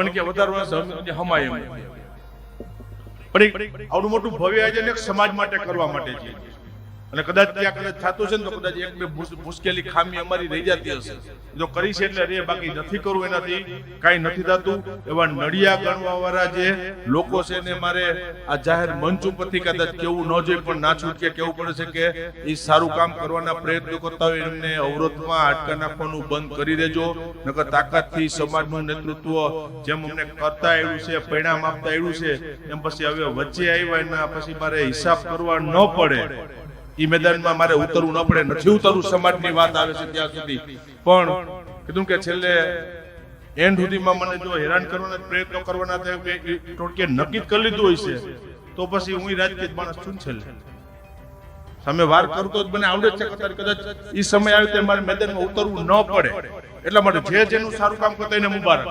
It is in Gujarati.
પણ કે વધારવા હમાય એમ પણ આવડું મોટું ભવ્ય આયોજન એક સમાજ માટે કરવા માટે છે અને કદાચ ત્યાં કદાચ થતું છે ને તો કદાચ એક બે મુશ્કેલી ખામી અમારી રહી જતી હશે જો કરી છે એટલે રે બાકી નથી કરવું એનાથી કાંઈ નથી થતું એવા નડિયા ગણવા વાળા જે લોકો છે ને મારે આ જાહેર મંચ ઉપરથી કદાચ કેવું ન જોઈએ પણ ના છૂટકે કેવું પડે છે કે એ સારું કામ કરવાના પ્રયત્નો કરતા હોય એમને અવરોધમાં હાડકા નાખવાનું બંધ કરી દેજો નકર તાકાતથી સમાજનું નેતૃત્વ જેમ અમને કરતા આવ્યું છે પરિણામ આપતા આવ્યું છે એમ પછી હવે વચ્ચે આવ્યા એના પછી મારે હિસાબ કરવા ન પડે ઈ મેદાનમાં મારે ઉતરવું ન પડે નથી ઉતરવું સમાજની વાત આવે છે ત્યાં સુધી પણ કીધું કે છેલ્લે એન્ડ સુધીમાં મને જો હેરાન કરવાના પ્રયત્નો કરવાના થાય કે ટોટકે નક્કી કરી લીધું હોય છે તો પછી હું રાજકીય માણસ છું છેલ્લે સામે વાર કરું તો મને આવડે જ છે કદાચ ઈ સમય આવે ત્યારે મારે મેદાનમાં ઉતરવું ન પડે એટલા માટે જે જેનું સારું કામ કરતા એને મુબારક.